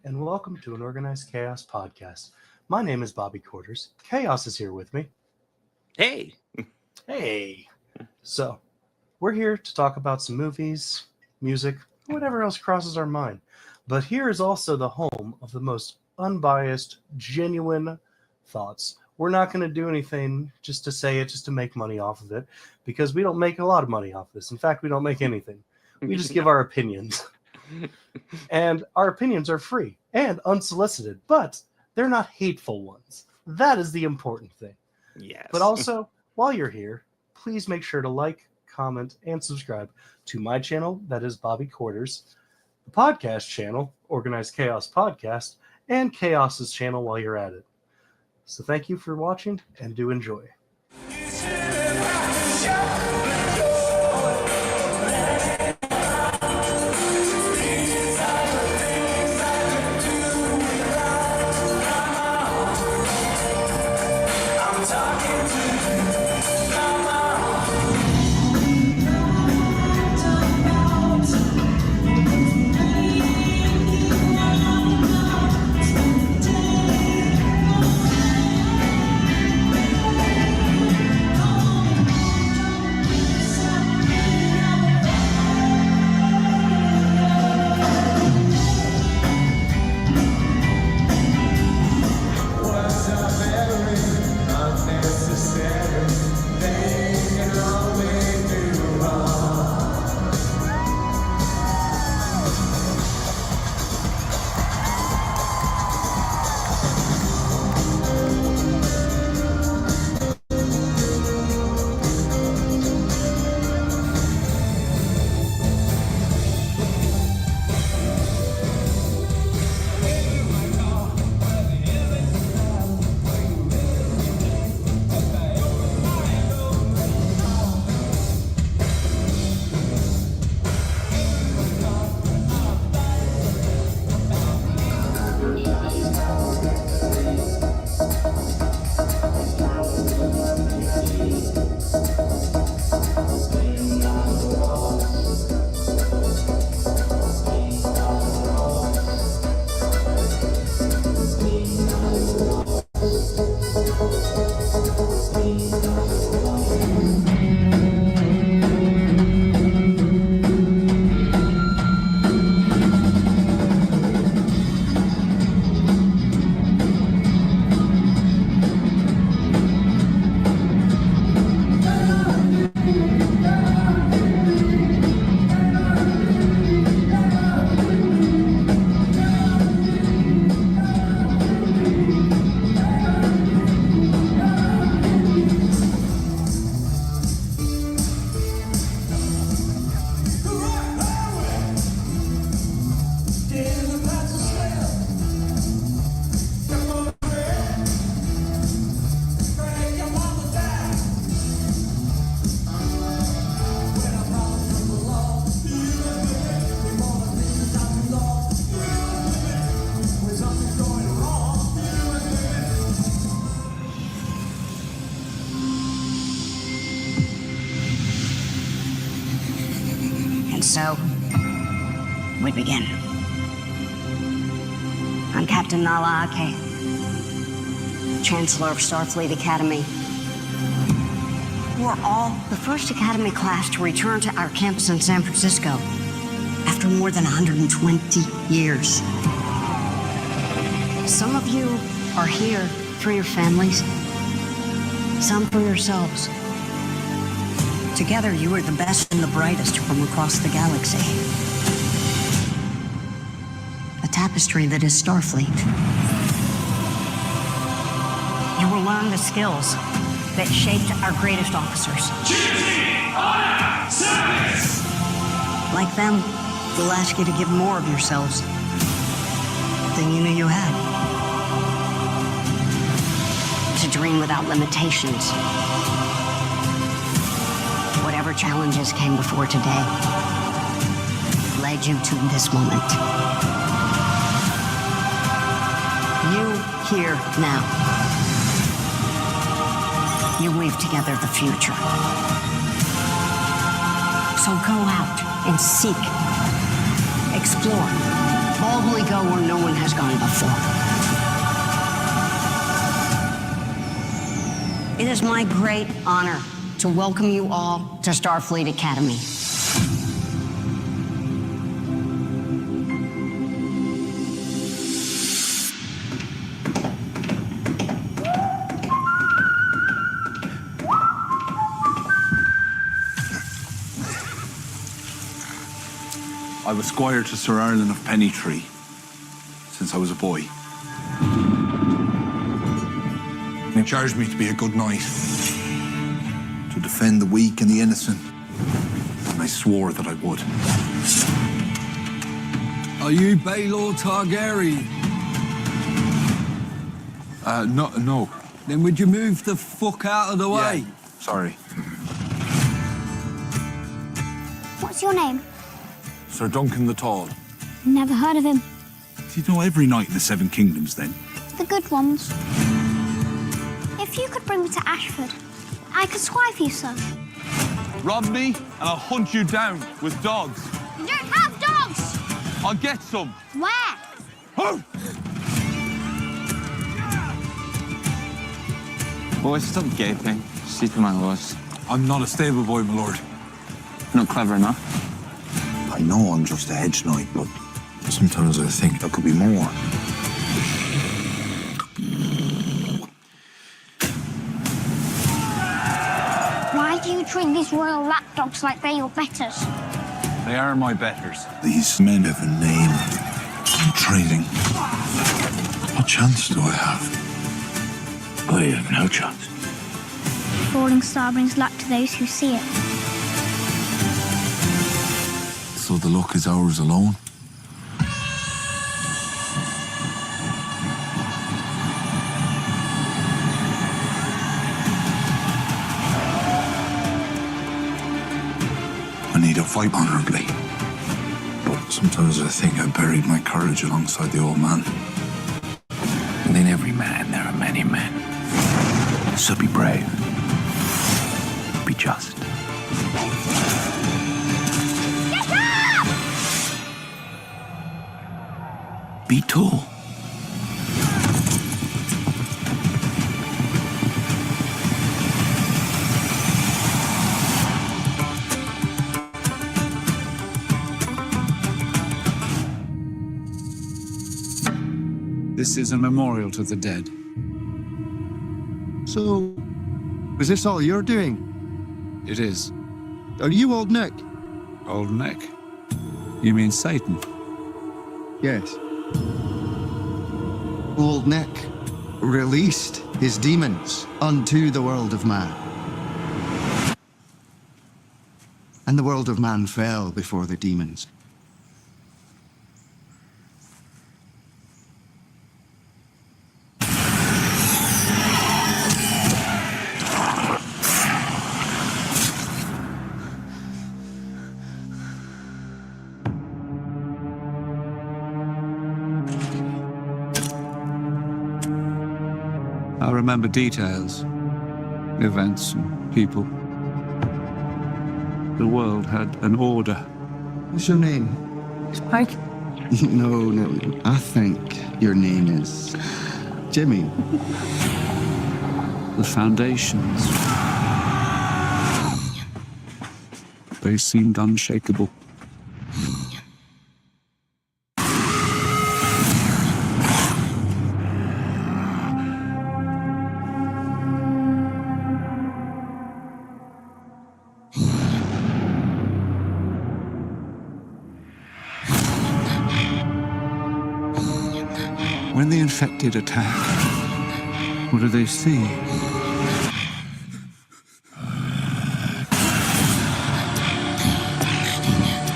and welcome to an Organized Chaos podcast. My name is Bobby Quarters. Chaos is here with me. Hey. Hey. So, we're here to talk about some movies, music, whatever else crosses our mind. But here is also the home of the most unbiased, genuine thoughts. We're not going to do anything just to say it, just to make money off of it, because we don't make a lot of money off of this. In fact, we don't make anything. We just give our opinions. And our opinions are free and unsolicited, but they're not hateful ones. That is the important thing. Yes. But also, while you're here, please make sure to like, comment, and subscribe to my channel, that is Bobby Quarters, the podcast channel, Organized Chaos Podcast, and Chaos's channel while you're at it. So thank you for watching, and do enjoy. So, we begin. I'm Captain Nala Ake, Chancellor of Starfleet Academy. We're all the first Academy class to return to our campus in San Francisco after more than 120 years. Some of you are here for your families, some for yourselves. Together, you are the best and the brightest from across the galaxy. A tapestry that is Starfleet. You will learn the skills that shaped our greatest officers. Duty, honor, service! Like them, we'll ask you to give more of yourselves than you knew you had. To dream without limitations. Whatever challenges came before today led you to this moment. You here now. You weave together the future. So go out and seek, explore, boldly go where no one has gone before. It is my great honor to welcome you all to Starfleet Academy. I was squire to Sir Arlen of Pennytree since I was a boy. He charged me to be a good knight, to defend the weak and the innocent, and I swore that I would. Are you Baelor Targaryen? No. Then would you move the fuck out of the way? Yeah. Sorry. What's your name? Sir Duncan the Tall. Never heard of him. Do you know every knight in the Seven Kingdoms, then? The good ones. If you could bring me to Ashford, I could squire for you, sir. Rob me, and I'll hunt you down with dogs. You don't have dogs! I'll get some. Where? Oh! Boys, stop gaping. Sit to my horse. I'm not a stable boy, my lord. Not clever enough. I know I'm just a hedge knight, but sometimes I think there could be more. Why do you treat these royal lapdogs like they're your betters? They are my betters. These men have a name. I'm training. What chance do I have? I have no chance. Falling star brings luck to those who see it. So the luck is ours alone? I need to fight honorably. But sometimes I think I buried my courage alongside the old man. Within every man, there are many men. So be brave. Be just. Get up! Be tall. This is a memorial to the dead. So, is this all you're doing? It is. Are you Old Nick? Old Nick. You mean Satan? Yes. Old Nick released his demons unto the world of man. And the world of man fell before the demons. I remember details, events and people. The world had an order. What's your name? Spike? No. I think your name is Jimmy. The foundations. They seemed unshakable. When the infected attack, what do they see?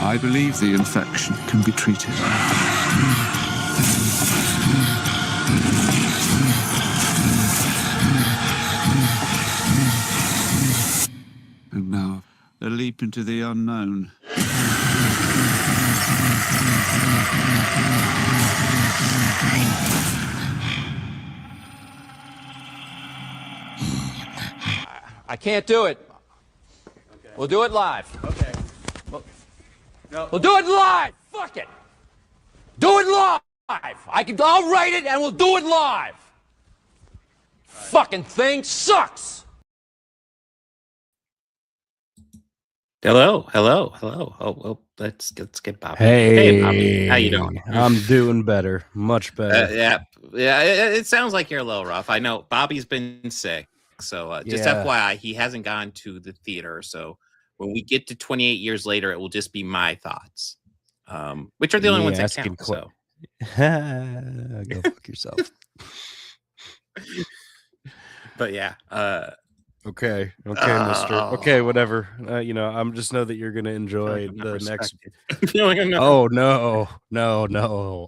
I believe the infection can be treated. And now, a leap into the unknown. I can't do it. Okay. We'll do it live. Okay. We'll do it live. Fuck it. Do it live! I'll write it and we'll do it live! Fucking thing sucks! Hello. Oh, let's get Bobby. Hey, Bobby, how you doing? I'm doing better, much better. Yeah. It sounds like you're a little rough. I know Bobby's been sick, so just Yeah. FYI, he hasn't gone to the theater. So when we get to 28 years later, it will just be my thoughts, which are the only ones that count. So Go fuck yourself. But yeah. Okay, mister. Okay, whatever. I'm just know that you're gonna enjoy the next. Oh no.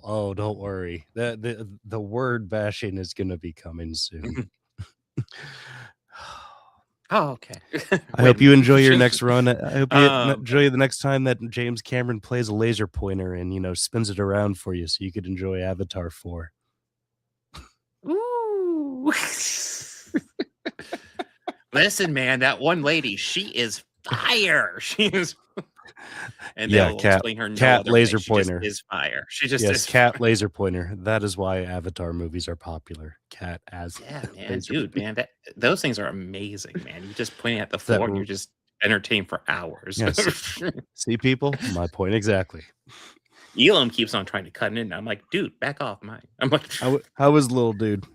Oh, don't worry. The word bashing is gonna be coming soon. Oh, okay. I hope you enjoy your next run. I hope you enjoy the next time that James Cameron plays a laser pointer and spins it around for you, so you could enjoy Avatar 4. Ooh. Listen, man, that one lady, she is fire. She is. And yeah, they'll cat, explain her no cat other laser way. She pointer just is fire. She just yes, is cat fire. laser pointer. That is why Avatar movies are popular. Cat as Man, dude, man, those things are amazing, man. You just point at the floor and you're just entertained for hours. Yes. See, people, my point exactly. Elam keeps on trying to cut in. I'm like, dude, back off mine. I'm like, how was little dude?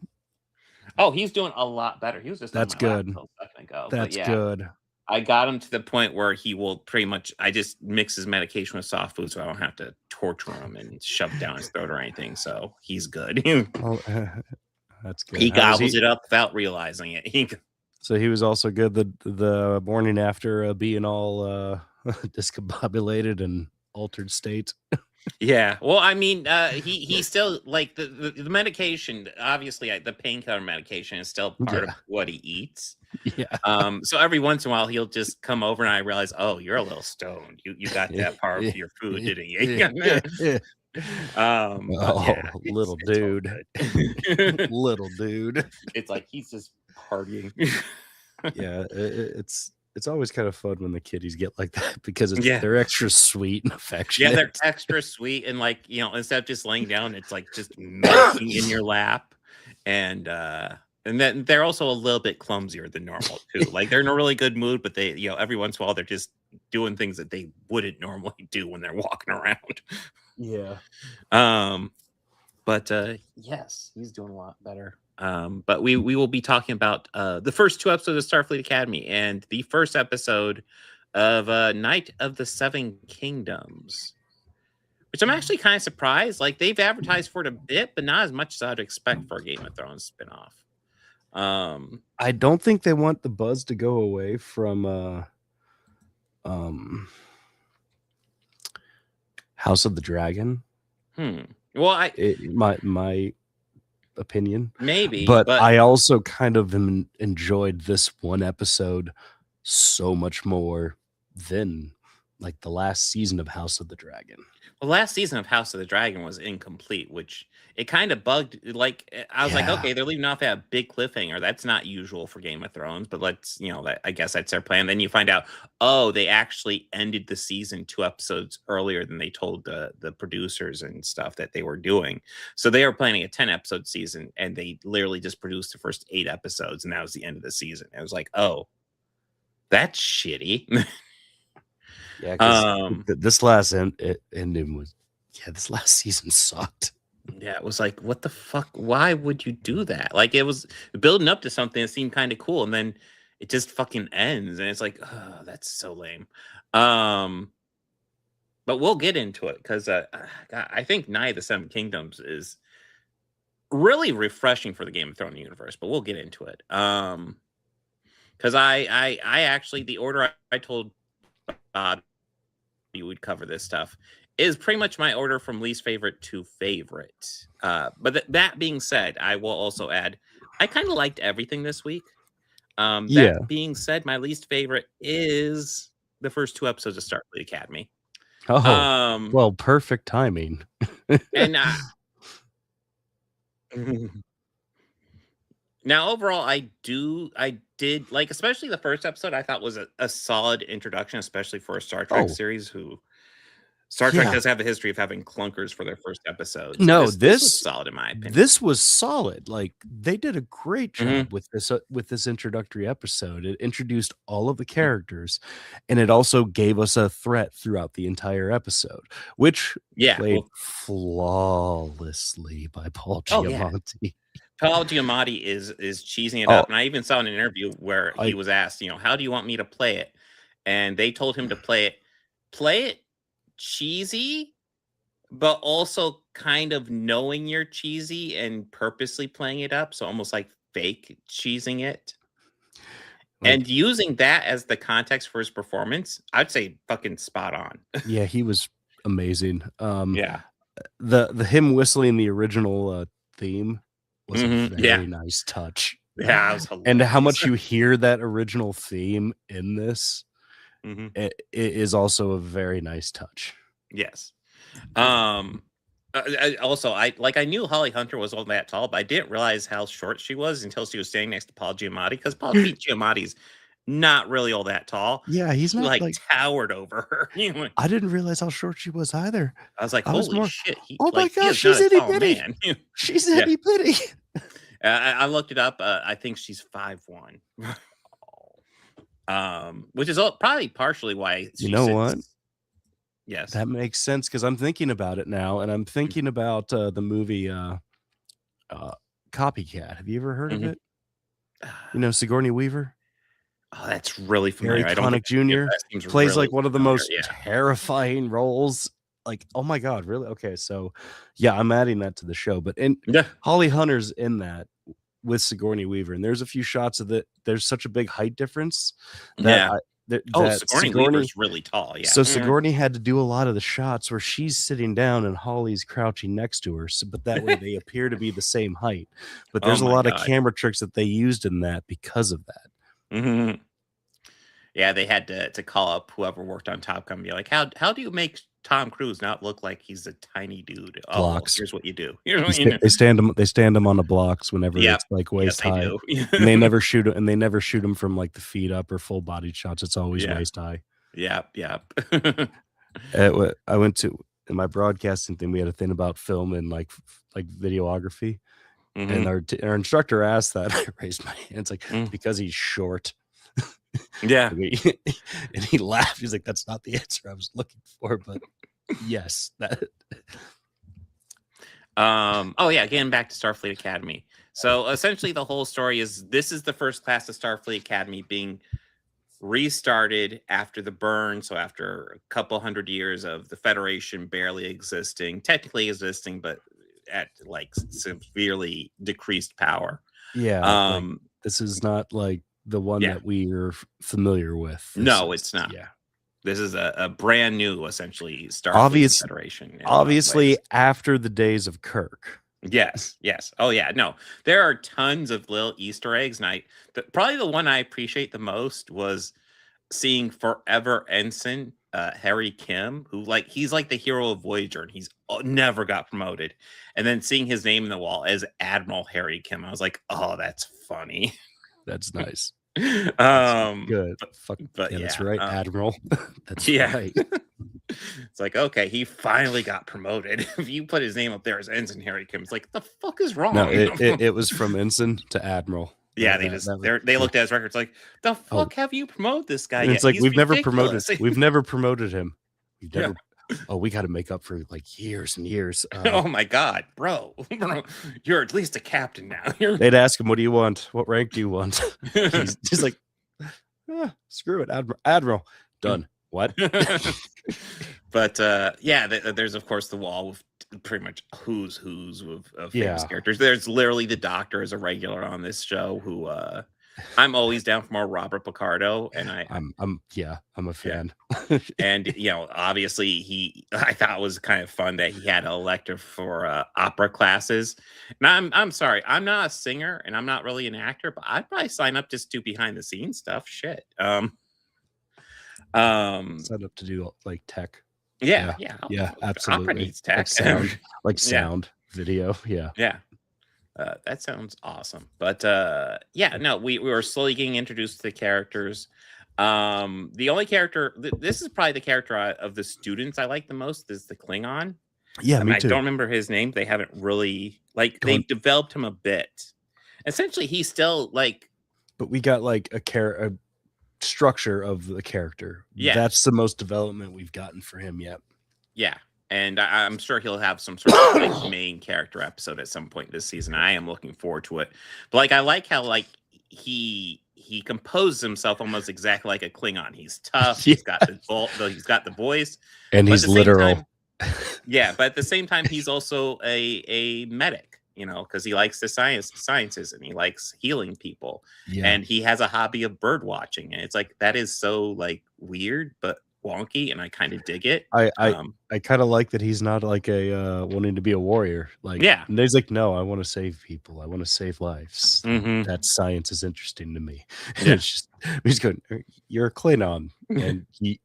Oh, he's doing a lot better. He was just that's good. A second ago. That's good. I got him to the point where he will pretty much. I just mix his medication with soft food, so I don't have to torture him and shove it down his throat or anything. So he's good. That's good. He gobbles it up without realizing it. So he was also good the morning after being all discombobulated and altered state. Yeah, well, I mean, he still like the medication. Obviously, the painkiller medication is still part of what he eats. Yeah. So every once in a while, he'll just come over, and I realize, oh, you're a little stoned. You got that part of your food, didn't you? Little dude. Little dude. It's like he's just partying. Yeah, it's always kind of fun when the kiddies get like that because they're extra sweet and affectionate. Yeah, they're extra sweet and instead of just laying down, it's like just melting in your lap, and then they're also a little bit clumsier than normal too. Like they're in a really good mood, but they every once in a while they're just doing things that they wouldn't normally do when they're walking around. Yeah. But yes, he's doing a lot better. But we will be talking about the first 2 episodes of Starfleet Academy and the first episode of Night of the Seven Kingdoms, which I'm actually kind of surprised. Like they've advertised for it a bit, but not as much as I'd expect for a Game of Thrones spinoff. I don't think they want the buzz to go away from House of the Dragon. Well, my opinion, maybe, but I also kind of enjoyed this one episode so much more than like the last season of House of the Dragon. Well, last season of House of the Dragon was incomplete, which it kind of bugged. Like I was like, okay, they're leaving off at a big cliffhanger. That's not usual for Game of Thrones, but I guess that's their plan. Then you find out, oh, they actually ended the season 2 episodes earlier than they told the producers and stuff that they were doing. So they were planning a 10 episode season, and they literally just produced the first 8 episodes, and that was the end of the season. It was like, oh, that's shitty. Yeah, this last ending was, this last season sucked. Yeah, it was like, what the fuck? Why would you do that? Like, it was building up to something that seemed kind of cool, and then it just fucking ends, and it's like, oh, that's so lame. But we'll get into it because I think Night of the Seven Kingdoms is really refreshing for the Game of Thrones universe. But we'll get into it. Because I actually, the order I told Bob you would cover this stuff is pretty much my order from least favorite to favorite. But that being said, I will also add, I kind of liked everything this week. That being said, my least favorite is the first 2 episodes of Starfleet Academy. Oh, well, perfect timing. And now, overall, I did like, especially the first episode, I thought was a solid introduction, especially for a Star Trek series Star Trek does have a history of having clunkers for their first episodes. No, this was solid in my opinion. This was solid. Like they did a great job with this introductory episode. It introduced all of the characters, and it also gave us a threat throughout the entire episode, which played flawlessly by Paul Giamatti. Paul Giamatti is cheesing it up, and I even saw in an interview where he was asked, how do you want me to play it? And they told him to play it cheesy, but also kind of knowing you're cheesy and purposely playing it up, so almost like fake cheesing it. And using that as the context for his performance, I'd say fucking spot on. Yeah, he was amazing. The him whistling the original theme was a very nice touch. Yeah, it was hilarious. And how much you hear that original theme in this, it is also a very nice touch. Yes. I knew Holly Hunter was all that tall, but I didn't realize how short she was until she was standing next to Paul Giamatti, because Paul Giamatti's not really all that tall. Yeah, he's not like towered over her. I didn't realize how short she was either. I was like, holy shit. My gosh, she's itty bitty. She's itty bitty. I looked it up. I think she's 5'1". Which is probably partially why you know what? Yes, that makes sense, because I'm thinking about it now, and I'm thinking about the movie Copycat. Have you ever heard of it? Sigourney Weaver. Oh, that's really familiar. Harry Connick Jr. plays like one of the most terrifying roles. Like, oh my god, really? Okay, so yeah, I'm adding that to the show. But Holly Hunter's in that with Sigourney Weaver, and there's a few shots of it. There's such a big height difference that Sigourney Weaver's really tall. Yeah. So Sigourney had to do a lot of the shots where she's sitting down and Holly's crouching next to her. So, but that way they appear to be the same height. But there's a lot of camera tricks that they used in that because of that. Yeah, they had to call up whoever worked on Top Gun and be like, how do you make Tom Cruise not look like he's a tiny dude? Blocks. Here's what you do. They stand him on the blocks whenever it's like waist high. And they never shoot him, and they never shoot him from like the feet up or full body shots. It's always waist high. Yeah. I went to, in my broadcasting thing, we had a thing about film and like videography. And our instructor asked that. I raised my hand. It's like, because he's short. Yeah. And he laughed. He's like, that's not the answer I was looking for, but yes. That. Getting back to Starfleet Academy. So essentially the whole story is this is the first class of Starfleet Academy being restarted after the burn. So after a couple hundred years of the Federation barely existing, technically existing, but at like severely decreased power. Yeah. This is not like the one that we are familiar with. It's not. Yeah. This is a brand new, essentially, Starfleet Federation. Obviously, after the days of Kirk. Yes. Oh, yeah. No, there are tons of little Easter eggs. And probably the one I appreciate the most was seeing Forever Ensign Harry Kim, who he's like the hero of Voyager, and he's never got promoted. And then seeing his name in the wall as Admiral Harry Kim, I was like, oh, that's funny. That's nice. That's good. That's right, Admiral. That's right. It's like, okay, he finally got promoted. If you put his name up there as Ensign Harry Kim, it's like, the fuck is wrong? No, it was from Ensign to Admiral. Yeah, they looked at his records like, the fuck have you promoted this guy? And it's like, we've never promoted him. We've never. Oh, we got to make up for like years and years. Oh my god, bro, you're at least a captain now. They'd ask him, "What do you want? What rank do you want?" he's like, "Screw it, Admiral. Done." What? But there's of course the wall with pretty much who's of famous characters. There's literally the Doctor is a regular on this show who I'm always down for more Robert Picardo, and I'm a fan. And obviously I thought it was kind of fun that he had an elective for opera classes. And I'm sorry, I'm not a singer and I'm not really an actor, but I'd probably sign up just to do behind the scenes stuff. Shit. Sign up to do like tech. Yeah, absolutely. Opera needs tech, sound, video. Yeah. That sounds awesome. But we were slowly getting introduced to the characters. The only character, this is probably the character of the students I like the most, is the Klingon. Yeah, me I too. don't remember his name. They haven't really they've developed him a bit. Essentially, he's still like. But we got like a structure of the character. Yeah, that's the most development we've gotten for him yet. Yeah, and I'm sure he'll have some sort of like main character episode at some point this season. I am looking forward to it. But like, I like how like he composes himself almost exactly like a Klingon. He's tough. Yeah. He's got the voice, and he's literal. Yeah, but at the same time, he's also a medic, you know, because he likes the sciences and he likes healing people. Yeah. And he has a hobby of bird watching. And it's like, that is so like weird, but wonky, and I kind of dig it. I kind of like that he's not like a wanting to be a warrior. Like, yeah. And he's like, no, I want to save people. I want to save lives. Mm-hmm. That science is interesting to me. Yeah. It's just, he's going, you're a Klingon. And he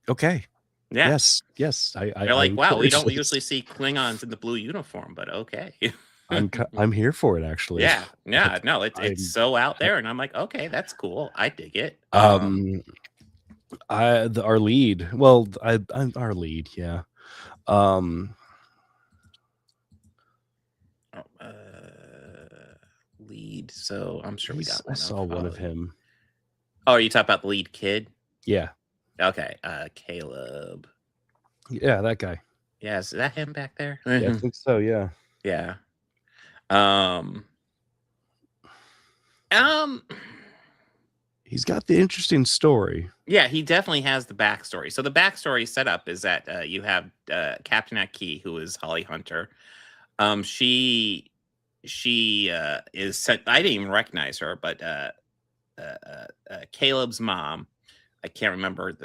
okay. Yeah. Yes. They're like, wow, we don't usually see Klingons in the blue uniform, but okay. I'm here for it, actually. Yeah. No, it's so out there, and I'm like, okay, that's cool. I dig it. Our lead. Well, I'm our lead. Yeah. Lead. So I'm sure we got one. I saw one of him. Oh, you talk about the lead kid? Yeah. Okay. Caleb. Yeah, that guy. Yeah, is that him back there? Yeah, I think so. Yeah. Yeah. He's got the interesting story. Yeah, he definitely has the backstory. So the backstory setup is that you have Captain Aki, who is Holly Hunter. She is sent. I didn't even recognize her, but Caleb's mom. I can't remember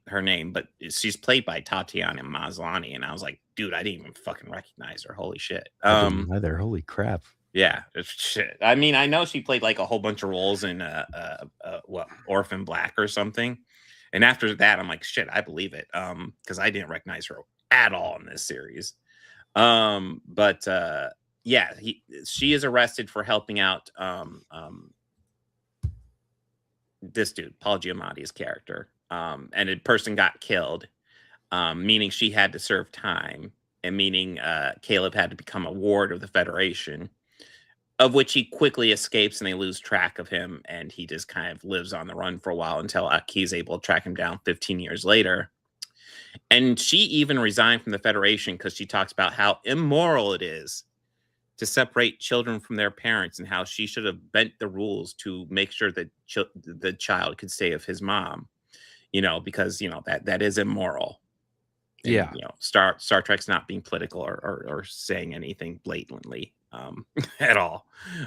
her name, but she's played by Tatiana Maslany, and I was like, dude, I didn't even fucking recognize her. Holy shit! Either. Holy crap! Yeah, shit. I mean, I know she played like a whole bunch of roles in Orphan Black or something, and after that, I'm like, shit, I believe it, because I didn't recognize her at all in this series. Yeah, she is arrested for helping out this dude, Paul Giamatti's character, and a person got killed, meaning she had to serve time, and meaning Caleb had to become a ward of the Federation, of which he quickly escapes, and they lose track of him, and he just kind of lives on the run for a while until Aki's able to track him down 15 years later. And she even resigned from the Federation because she talks about how immoral it is to separate children from their parents, and how she should have bent the rules to make sure that the child could stay with his mom, you know, because, you know, that is immoral. And, yeah. You know, Star Trek's not being political or saying anything blatantly at all.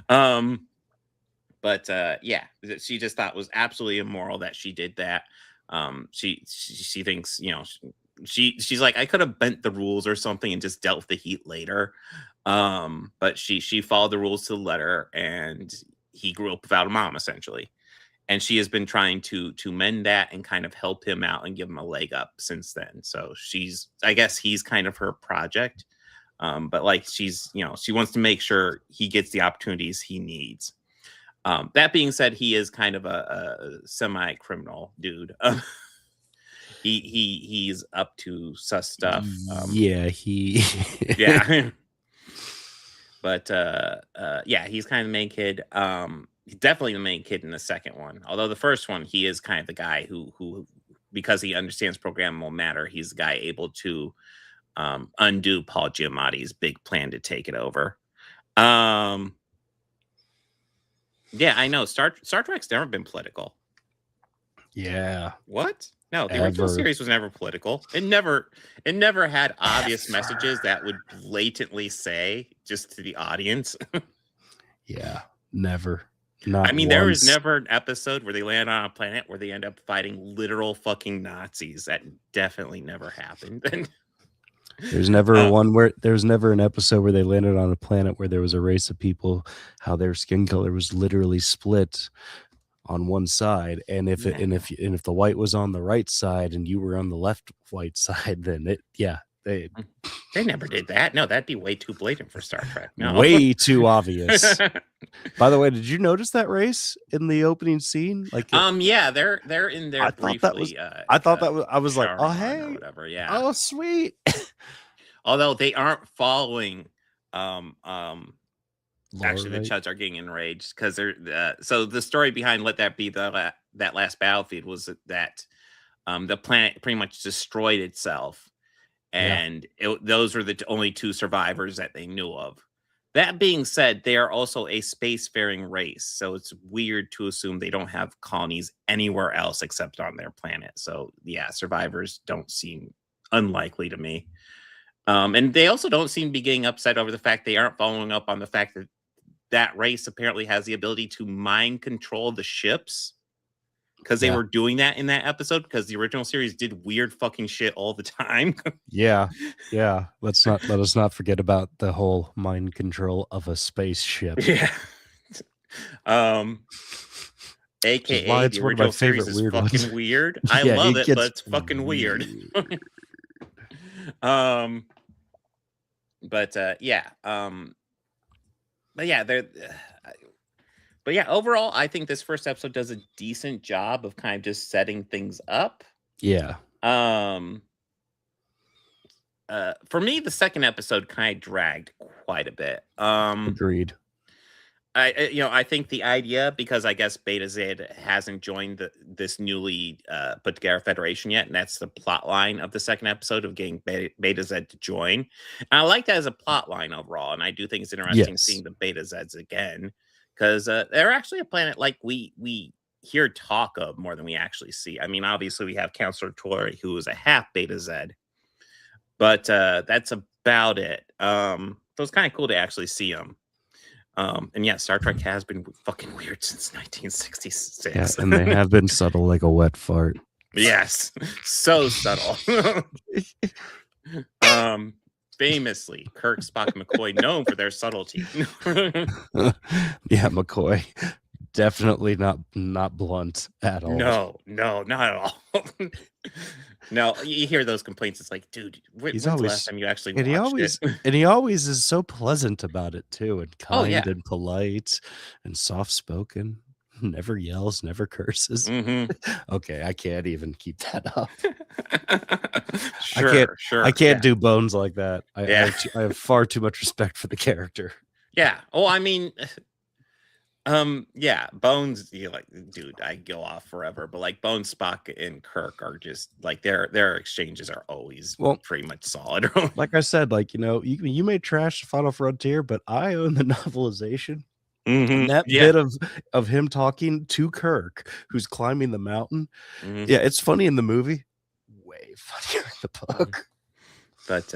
Yeah, she just thought it was absolutely immoral that she did that. She thinks, you know, she's like, I could have bent the rules or something and just dealt with the heat later. But she followed the rules to the letter, and he grew up without a mom, essentially. And she has been trying to mend that and kind of help him out and give him a leg up since then. So I guess he's kind of her project. But like, she's, you know, she wants to make sure he gets the opportunities he needs. That being said, he is kind of a semi-criminal dude. He's up to sus stuff. Yeah. Yeah. But yeah, he's kind of the main kid. He's definitely the main kid in the second one. Although the first one, he is kind of the guy who because he understands programmable matter, he's the guy able to undo Paul Giamatti's big plan to take it over. Yeah, I know. Star Trek's never been political. Yeah. What? No, the original series was never political. It never had obvious messages that would blatantly say just to the audience. Yeah, never. I mean, there was never an episode where they land on a planet where they end up fighting literal fucking Nazis. That definitely never happened. There's never there's never an episode where they landed on a planet where there was a race of people, how their skin color was literally split on one side, and if the white was on the right side and you were on the left white side, then They never did that. No, that'd be way too blatant for Star Trek. No. Way too obvious. By the way, did you notice that race in the opening scene? Yeah, they're in there briefly. I thought that was. I was like, oh Sharon hey, or whatever. Yeah. oh sweet. Although they aren't following. Actually, the right? Chuds are getting enraged because they're. So the story behind "Let That Be" that last battlefield was that the planet pretty much destroyed itself. And those were the only two survivors that they knew of. That being said, they are also a spacefaring race, so it's weird to assume they don't have colonies anywhere else except on their planet. So yeah, survivors don't seem unlikely to me. And they also don't seem to be getting upset over the fact they aren't following up on the fact that that race apparently has the ability to mind control the ships. Because they were doing that in that episode, because the original series did weird fucking shit all the time. Yeah. Let us not forget about the whole mind control of a spaceship. Yeah. AKA the original series is fucking weird. I love it, but it's fucking weird. But yeah, overall, I think this first episode does a decent job of kind of just setting things up. Yeah. For me, the second episode kind of dragged quite a bit. Agreed. I think the idea, because I guess Beta Z hasn't joined this newly put together Federation yet, and that's the plot line of the second episode of getting Beta Z to join. And I like that as a plot line overall, and I do think it's interesting seeing the Beta Zs again. Because they're actually a planet like we hear talk of more than we actually see. I mean, obviously we have Counselor Tori, who is a half Beta Z, but that's about it. So it's kind of cool to actually see them. And yeah, Star Trek has been fucking weird since 1966. Yeah, and they have been subtle like a wet fart. Yes, so subtle. Famously, Kirk, Spock, and McCoy known for their subtlety. Yeah, McCoy. Definitely not blunt at all. No, not at all. No, you hear those complaints. It's like, dude, when's the last time you actually watched it? And he always is so pleasant about it too, and kind and polite and soft spoken. Never yells, never curses. Okay, I can't even keep that up. I can't do Bones like that. I have far too much respect for the character. Yeah. Oh, I mean, Bones, dude, I go off forever, but like Bones, Spock, and Kirk are just like their exchanges are always pretty much solid. Like I said, you may trash the Final Frontier, but I own the novelization. And that bit of him talking to Kirk, who's climbing the mountain. Yeah, it's funny in the movie. Way funnier in the book. But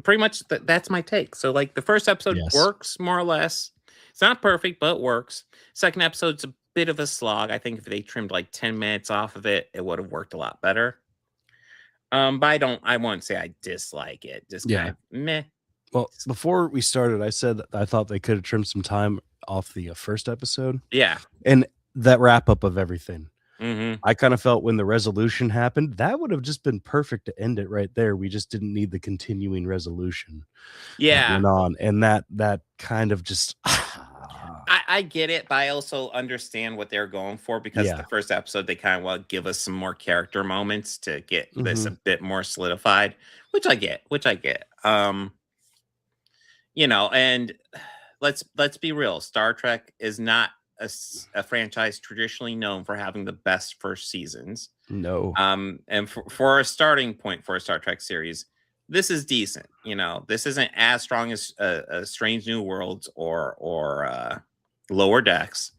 pretty much that's my take. So like the first episode works more or less. It's not perfect, but it works. Second episode's a bit of a slog. I think if they trimmed like 10 minutes off of it, it would have worked a lot better. But I won't say I dislike it. Just kind of meh. Well, before we started, I said that I thought they could have trimmed some time off the first episode. Yeah. And that wrap up of everything. I kind of felt when the resolution happened, that would have just been perfect to end it right there. We just didn't need the continuing resolution. Yeah. That went on. And that kind of just... I get it, but I also understand what they're going for, because the first episode, they kind of want to give us some more character moments to get this a bit more solidified, which I get. And let's be real. Star Trek is not a franchise traditionally known for having the best first seasons. No. And for a starting point for a Star Trek series, this is decent. This isn't as strong as Strange New Worlds or Lower Decks,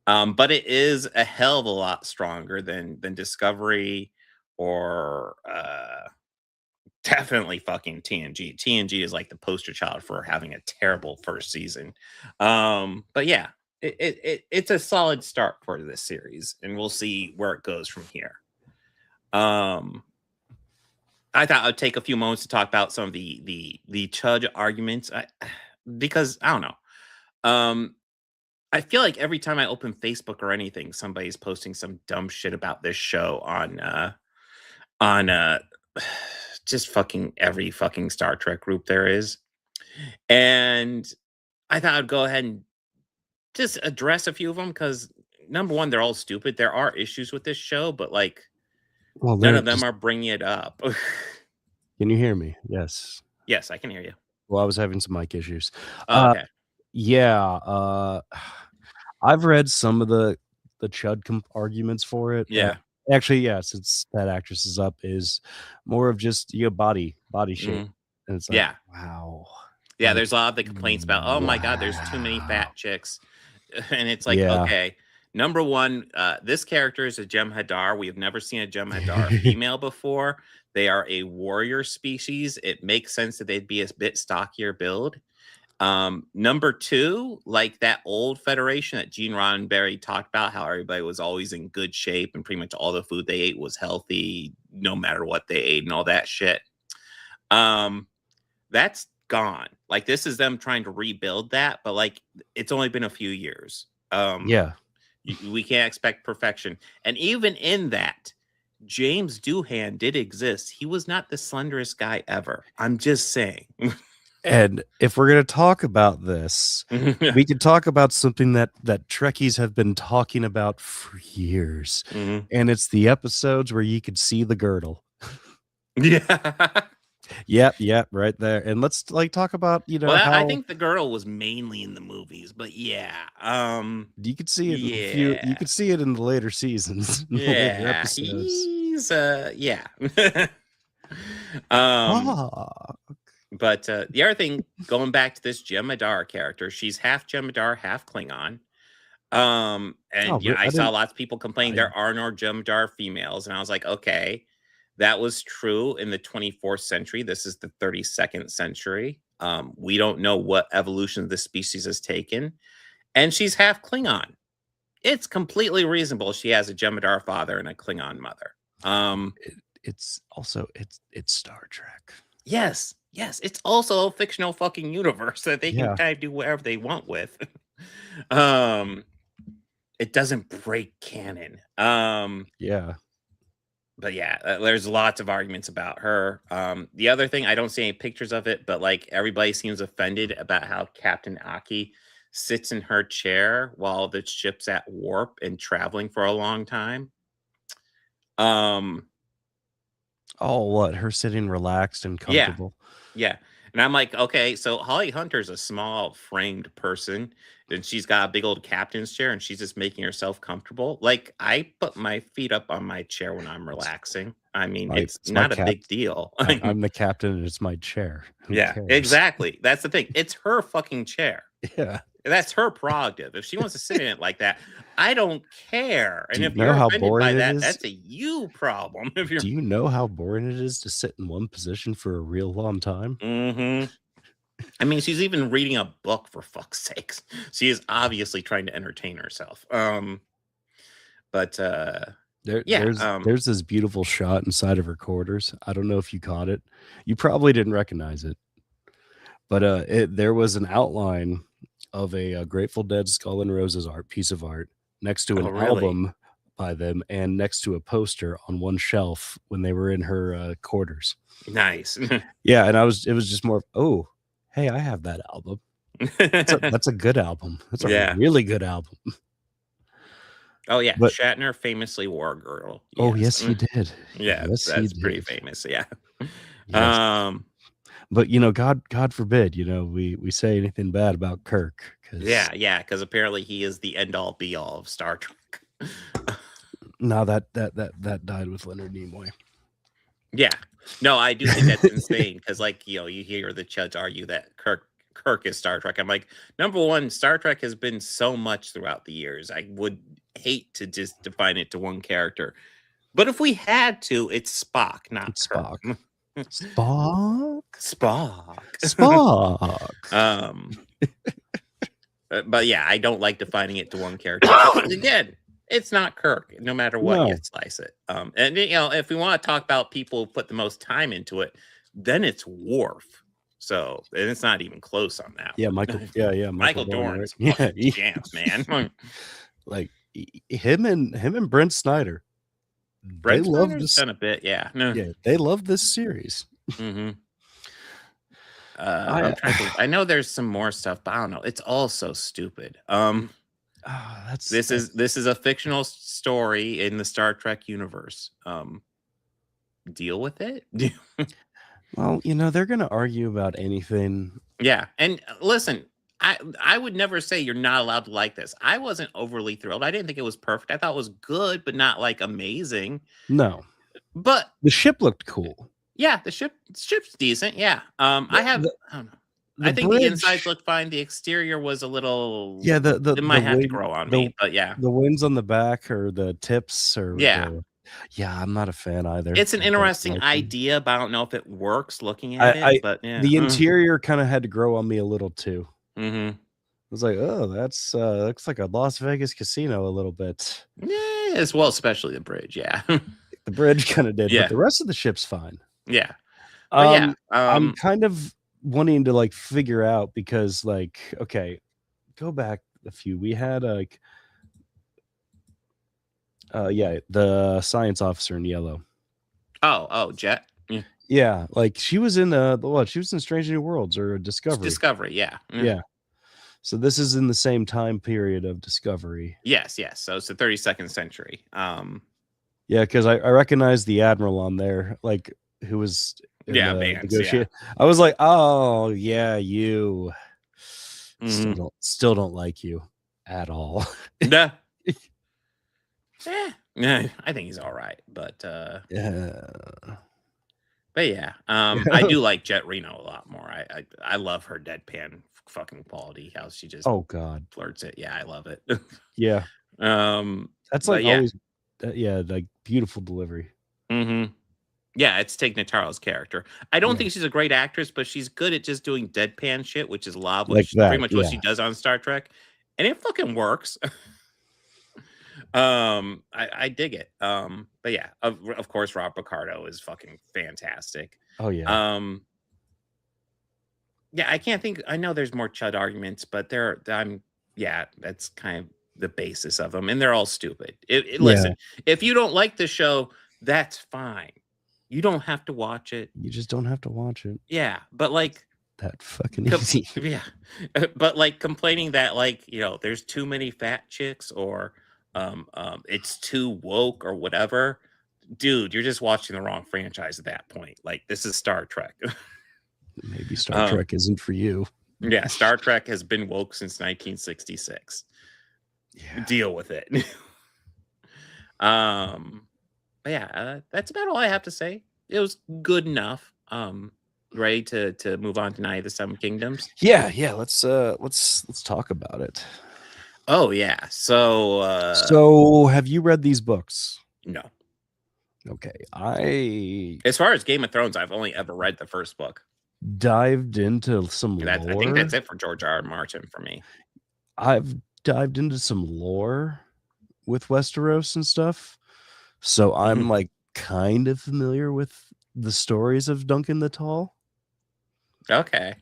but it is a hell of a lot stronger than Discovery or definitely fucking TNG. TNG is like the poster child for having a terrible first season. But yeah, it's a solid start for this series, and we'll see where it goes from here. I thought I'd take a few moments to talk about some of the Chud arguments, because I don't know. I feel like every time I open Facebook or anything, somebody's posting some dumb shit about this show on just fucking every fucking Star Trek group there is. And I thought I'd go ahead and just address a few of them because number one, they're all stupid. There are issues with this show, but like Well, none they're of them just. are bringing it up. Can you hear me? Yes. Yes, I can hear you. Well, I was having some mic issues. Oh, okay. Yeah. I've read some of the chud arguments for it. Yeah. Actually, yeah, since that actress is up, is more of just body shape, and it's like, Yeah. wow. Yeah, Like, there's a lot of the complaints about, oh my God, there's too many fat chicks. And it's like, Yeah. okay, number one, this character is a Jem'Hadar. We have never seen a Jem'Hadar female before. They are a warrior species. It makes sense that they'd be a bit stockier build. Number two, like that old Federation that Gene Roddenberry talked about, how everybody was always in good shape and pretty much all the food they ate was healthy, no matter what they ate and all that shit. That's gone. Like this is them trying to rebuild that, but like it's only been a few years. Yeah. We can't expect perfection. And even in that, James Doohan did exist. He was not the slenderest guy ever. I'm just saying. And if we're going to talk about this, we could talk about something that Trekkies have been talking about for years. And it's the episodes where you could see the girdle. Yeah. Yep, right there. And let's like talk about, well, how I think the girdle was mainly in the movies, but yeah. You could see it in a few, you could see it in the later seasons. The later episodes. He's yeah. But the other thing, going back to this Jem'Hadar character, she's half Jem'Hadar, half Klingon. And I saw lots of people complain there are no Jem'Hadar females, and I was like, okay, that was true in the 24th century. This is the 32nd century. We don't know what evolution the species has taken, and she's half Klingon. It's completely reasonable she has a Jem'Hadar father and a Klingon mother. It's also it's Star Trek. Yes, it's also a fictional fucking universe that they can kind of do whatever they want with. It doesn't break canon. Yeah. But yeah, there's lots of arguments about her. The other thing, I don't see any pictures of it, but like everybody seems offended about how Captain Aki sits in her chair while the ship's at warp and traveling for a long time. Oh, what? Her sitting relaxed and comfortable. Yeah. And I'm like, okay, so Holly Hunter's a small framed person and she's got a big old captain's chair and she's just making herself comfortable. Like I put my feet up on my chair when I'm relaxing. I mean, it's not a big deal. I'm the captain and it's my chair. Who cares? Exactly. That's the thing. It's her fucking chair. Yeah. That's her prerogative. If she wants to sit in it like that, I don't care. And if you know you're how offended boring by it that, is? that's a you problem. If you're Do you know how boring it is to sit in one position for a real long time? I mean, she's even reading a book, for fuck's sakes. She is obviously trying to entertain herself. There's this beautiful shot inside of her quarters. I don't know if you caught it. You probably didn't recognize it. But there was an outline of a Grateful Dead Skull and Roses piece of art next to an album by them and next to a poster on one shelf when they were in her quarters. Nice. Yeah, and it was just more of, hey, I have that album. That's a good album. That's a really good album. Oh yeah, but Shatner famously wore a girdle. Yes. Oh yes, he did. Yeah, that's pretty famous. Yeah. Yes. But God forbid, we say anything bad about Kirk. Because apparently he is the end all be all of Star Trek. No, that died with Leonard Nimoy. Yeah, no, I do think that's insane because, you hear the chuds argue that Kirk is Star Trek. I'm like, number one, Star Trek has been so much throughout the years. I would hate to just define it to one character, but if we had to, it's Spock, not Spock. Kirk. Spock. But yeah, I don't like defining it to one character. Again, it's not Kirk, no matter what you slice it. And if we want to talk about people who put the most time into it, then it's Worf. So, and it's not even close on that. Yeah, Michael. Yeah, Michael Dorn's jams, man. Like him and Brent Snyder. Brent Snyder's done a bit, yeah. Yeah, they love this series. Mm-hmm. I'm trying to think. I know there's some more stuff, but I don't know. It's all so stupid. This is a fictional story in the Star Trek universe. Deal with it. Well, you know, they're gonna argue about anything. Yeah, and listen, I would never say you're not allowed to like this. I wasn't overly thrilled. I didn't think it was perfect. I thought it was good, but not like amazing. No, but the ship looked cool. Yeah, the ship's decent. Yeah. I don't know. I think bridge, the insides look fine. The exterior was a little. Yeah, it might have to grow on me, but yeah, the wings on the back or the tips or yeah. I'm not a fan either. It's an interesting idea, but I don't know if it works looking at it. But yeah, the interior kind of had to grow on me a little too. Mm-hmm. I was like, oh, that's looks like a Las Vegas casino a little bit. Yeah, as well, especially the bridge. Yeah, the bridge kind of did, yeah. but the rest of the ship's fine. Yeah, I'm kind of wanting to like figure out because like, okay, go back a few. We had like, the science officer in yellow. Oh, Jet. Yeah, like she was in she was in Strange New Worlds or Discovery. Discovery, yeah. Yeah. So this is in the same time period of Discovery. Yes. So it's the 32nd century. Yeah, because I recognize the admiral on there, like who was Vance, I was like, oh yeah, you still don't like you at all. Nah. Yeah, I think he's all right, but yeah. But yeah, I do like Jet Reno a lot more. I love her deadpan fucking quality. How she just flirts it. Yeah, I love it. Yeah. That's like always. Like beautiful delivery. Mm-hmm. Yeah, it's Tig Notaro's character. I don't think she's a great actress, but she's good at just doing deadpan shit, which is pretty much what she does on Star Trek, and it fucking works. I dig it. But yeah, of course, Rob Picardo is fucking fantastic. Oh yeah. Yeah, I can't think. I know there's more Chud arguments, but that's kind of the basis of them, and they're all stupid. Listen, if you don't like the show, that's fine. You don't have to watch it. You just don't have to watch it. Yeah, but like that fucking easy. Yeah, but like complaining that like there's too many fat chicks or it's too woke or whatever, dude, you're just watching the wrong franchise at that point. Like this is Star Trek. Maybe Star Trek isn't for you. Yeah, Star Trek has been woke since 1966. Yeah. Deal with it. But yeah, that's about all I have to say. It was good enough. Ready to move on to Night of the Seven Kingdoms? Yeah. Let's talk about it. Oh yeah. So have you read these books? No. Okay. As far as Game of Thrones, I've only ever read the first book. Dived into some lore. I think that's it for George R. R. Martin for me. I've dived into some lore with Westeros and stuff. So I'm like kind of familiar with the stories of Duncan the Tall. Okay.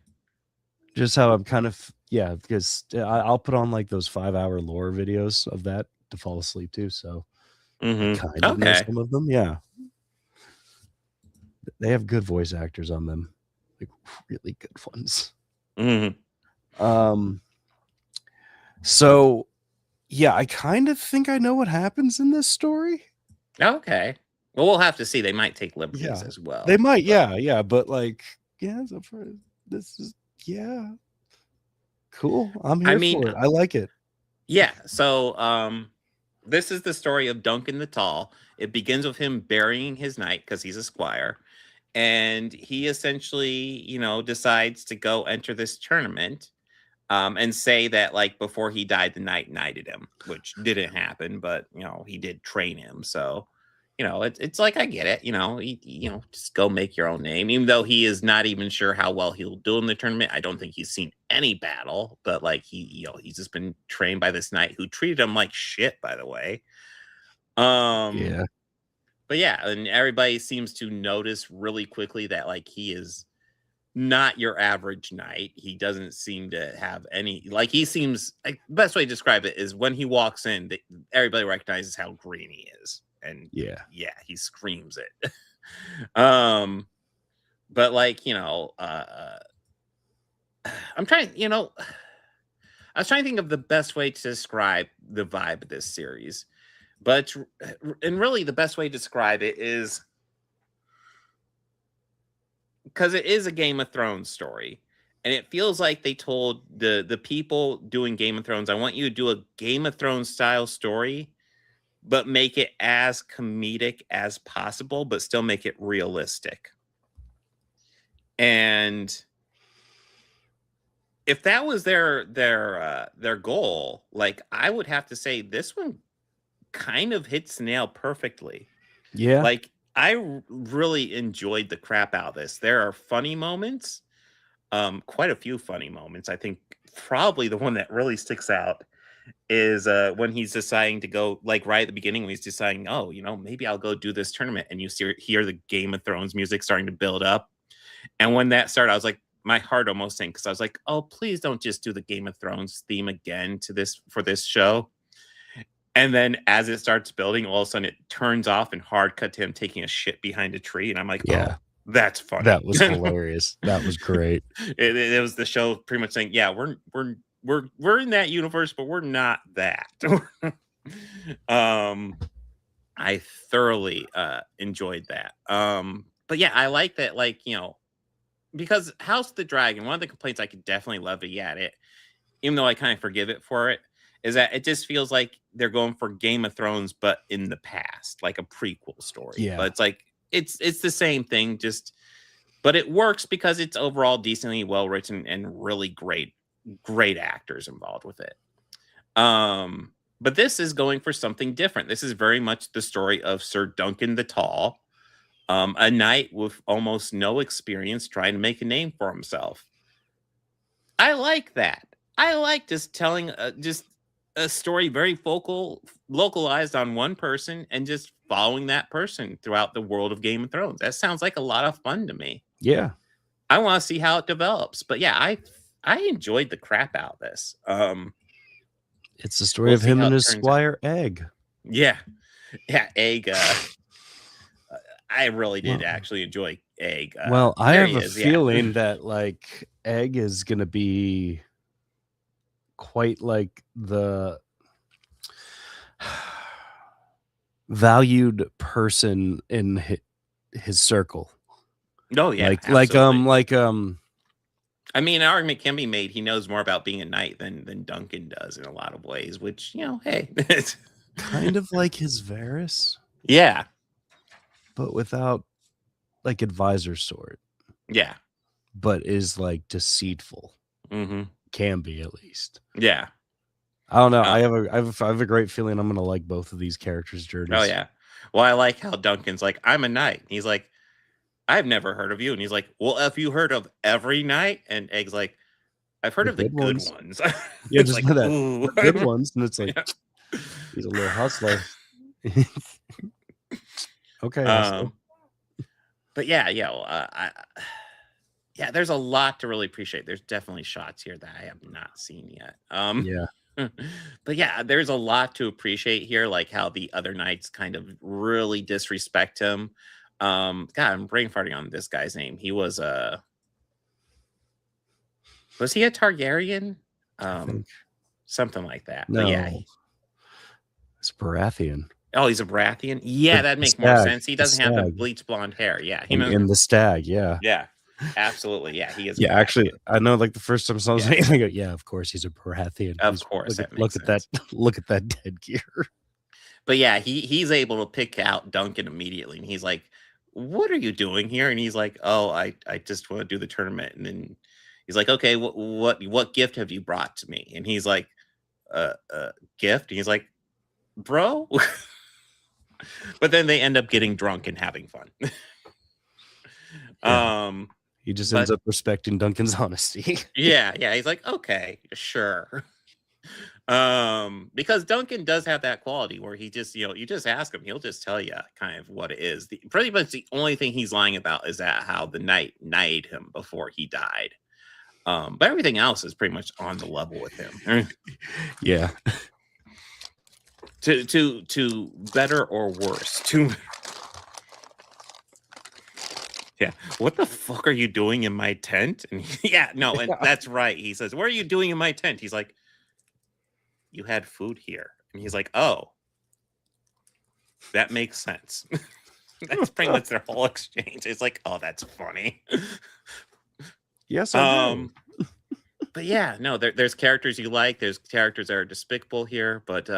Just how I'm kind of, because I'll put on like those 5-hour lore videos of that to fall asleep to. So I kind of know some of them. Yeah. They have good voice actors on them. Like really good ones. So yeah, I kind of think I know what happens in this story. Okay. Well, we'll have to see. They might take liberties as well. They might, but like, this is cool. I'm here for it. I like it. Yeah. So this is the story of Duncan the Tall. It begins with him burying his knight because he's a squire. And he essentially, decides to go enter this tournament and say that, like, before he died, the knight knighted him, which didn't happen, but, he did train him. So, it's like, I get it, just go make your own name, even though he is not even sure how well he'll do in the tournament. I don't think he's seen any battle, but like he's just been trained by this knight who treated him like shit, by the way. Yeah. But yeah, and everybody seems to notice really quickly that like he is not your average knight. He doesn't seem to have any, like, he seems, like, best way to describe it is when he walks in, everybody recognizes how green he is. And yeah, he screams it. But but like, I'm trying, I was trying to think of the best way to describe the vibe of this series, but and really the best way to describe it is because it is a Game of Thrones story, and it feels like they told the people doing Game of Thrones, I want you to do a Game of Thrones style story, but make it as comedic as possible, but still make it realistic. And if that was their goal, like, I would have to say this one kind of hits the nail perfectly. Yeah. Like, I really enjoyed the crap out of this. There are funny moments, quite a few funny moments. I think probably the one that really sticks out is when he's deciding to go, like right at the beginning when he's deciding, oh, maybe I'll go do this tournament, and you hear the Game of Thrones music starting to build up. And when that started, I was like, my heart almost sank, because I was like, oh, please don't just do the Game of Thrones theme again for this show. And then as it starts building, all of a sudden it turns off and hard cut to him taking a shit behind a tree. And I'm like, yeah, oh, that's funny. That was hilarious. That was great. It was the show pretty much saying, yeah, we're in that universe, but we're not that. I thoroughly enjoyed that. But yeah, I like that, like, because House of the Dragon, one of the complaints I could definitely levy at it, even though I kind of forgive it for it, is that it just feels like they're going for Game of Thrones, but in the past, like a prequel story. Yeah. But it's like, it's the same thing, but it works because it's overall decently well written and really great actors involved with it. But this is going for something different. This is very much the story of Sir Duncan the Tall, a knight with almost no experience trying to make a name for himself. I like that. I like just telling just a story very localized on one person and just following that person throughout the world of Game of Thrones. That sounds like a lot of fun to me. Yeah. I want to see how it develops. But yeah, I enjoyed the crap out of this. It's the story of him and his squire, Egg. Yeah. Yeah, Egg. I really did actually enjoy Egg. Well, I have a feeling that, like, Egg is going to be quite like the valued person in his circle. Oh yeah, I mean, an argument can be made. He knows more about being a knight than Duncan does in a lot of ways, which, hey, it's kind of like his Varys. Yeah, but without like advisor sword. Yeah, but is like deceitful. Mm-hmm. Can be, at least. Yeah. I don't know. I have a great feeling I'm gonna like both of these characters' journeys. Oh yeah. Well, I like how Duncan's like, I'm a knight. He's like, I've never heard of you. And he's like, well, have you heard of every knight? And Egg's like, I've heard of the good ones. Yeah, just like, that. The good ones. And it's like, yeah. He's a little hustler. Okay. But yeah. Yeah, there's a lot to really appreciate. There's definitely shots here that I have not seen yet. Yeah. But yeah, there's a lot to appreciate here, like how the other knights kind of really disrespect him. God, I'm brain farting on this guy's name. He was he a Targaryen? Something like that. No. But yeah, it's Baratheon. Oh, he's a Baratheon? Yeah, that'd make more sense. He doesn't have the bleached blonde hair. Yeah. In the stag, yeah. Yeah. Absolutely. Yeah, he is. Yeah, actually, I know, like, the first time someone was saying, I go, yeah, of course he's a Baratheon. Of course. Look at that. Look at that dead gear. But yeah, he's able to pick out Duncan immediately, and he's like, what are you doing here? And he's like, oh, I just want to do the tournament. And then he's like, okay, what gift have you brought to me? And he's like, gift? And he's like, bro. But then they end up getting drunk and having fun. Yeah. He just ends up respecting Duncan's honesty. Yeah, he's like, okay, sure. Because Duncan does have that quality where he just, you just ask him, he'll just tell you kind of what it is. Pretty much the only thing he's lying about is that how the knight knighted him before he died. But everything else is pretty much on the level with him. Yeah. To better or worse. Yeah. What the fuck are you doing in my tent? And yeah, no, and that's right. He says, "What are you doing in my tent?" He's like, "You had food here." And he's like, "Oh, that makes sense." That's pretty much their whole exchange. It's like, "Oh, that's funny." Yes, I do. But yeah, no, there's characters you like. There's characters that are despicable here, but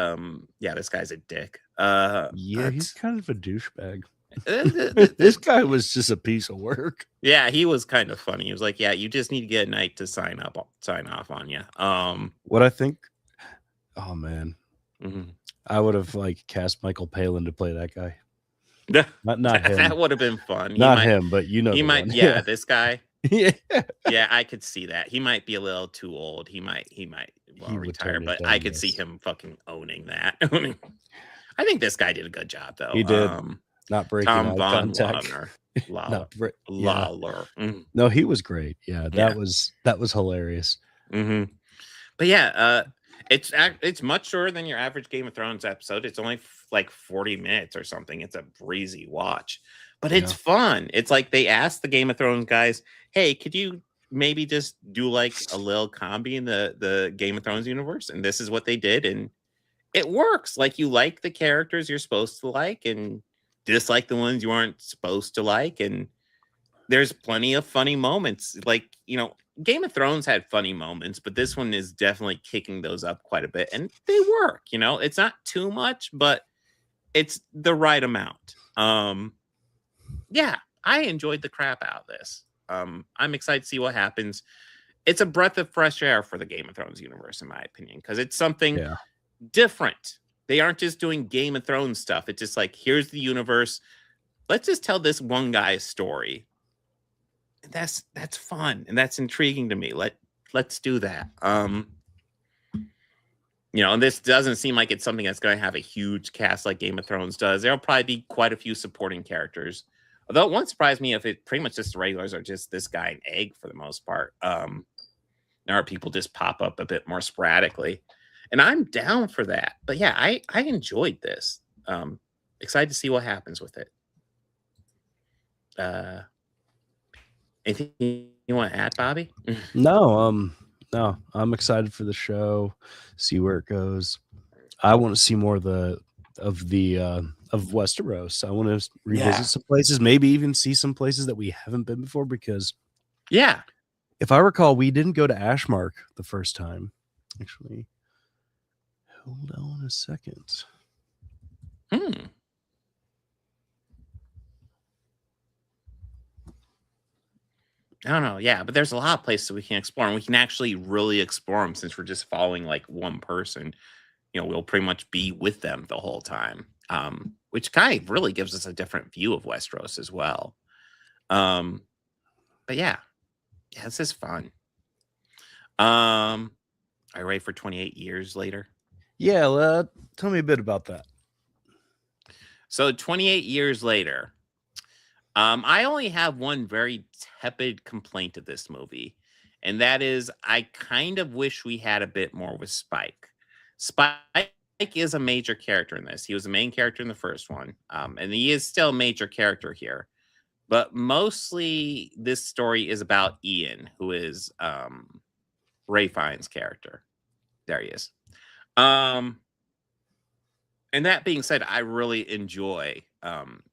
yeah, this guy's a dick. Yeah, he's kind of a douchebag. This This guy was just a piece of work. Yeah, he was kind of funny. He was like, "Yeah, you just need to get a night to sign off on you." What I think, oh man, mhm. I would have like cast Michael Palin to play that guy. Not him. That would have been fun. Not him, but you know he the might. one. Yeah, this guy. Yeah. Yeah, I could see that. He might be a little too old. He might He would retire, turn it but down, I could yes. see him fucking owning that. I think this guy did a good job, though. He did. Not breaking Tom eye Von contact. Lawler. Mm. No, he was great. Yeah, that was hilarious. Mm-hmm. But yeah, it's much shorter than your average Game of Thrones episode. It's only like 40 minutes or something. It's a breezy watch, but it's fun. It's like they asked the Game of Thrones guys, "Hey, could you maybe just do like a little comedy in the Game of Thrones universe?" And this is what they did, and it works. Like, you like the characters you're supposed to like, and dislike the ones you aren't supposed to like, and there's plenty of funny moments. Like, Game of Thrones had funny moments, but this one is definitely kicking those up quite a bit, and they work. It's not too much, but it's the right amount. Yeah, I enjoyed the crap out of this. I'm excited to see what happens. It's a breath of fresh air for the Game of Thrones universe, in my opinion, because it's something different. They aren't just doing Game of Thrones stuff. It's just like, here's the universe. Let's just tell this one guy's story. That's fun, and that's intriguing to me. Let's do that. And this doesn't seem like it's something that's going to have a huge cast like Game of Thrones does. There'll probably be quite a few supporting characters. Although it won't surprise me if it pretty much just the regulars are just this guy and Egg for the most part. Or people just pop up a bit more sporadically. And I'm down for that. But yeah, I enjoyed this. Excited to see what happens with it. Anything you want to add, Bobby? No, I'm excited for the show, see where it goes. I want to see more of Westeros. I want to revisit some places, maybe even see some places that we haven't been before, because if I recall, we didn't go to Ashmark the first time. Actually, hold on a second. I don't know. Yeah, but there's a lot of places we can explore, and we can actually really explore them since we're just following like one person. We'll pretty much be with them the whole time, which kind of really gives us a different view of Westeros as well. But yeah, this is fun. Are you ready for 28 years later? Yeah, tell me a bit about that. So 28 years later, I only have one very tepid complaint of this movie, and that is I kind of wish we had a bit more with Spike. Spike is a major character in this. He was the main character in the first one, and he is still a major character here. But mostly this story is about Ian, who is Ray Fiennes' character. There he is. And that being said, I really enjoy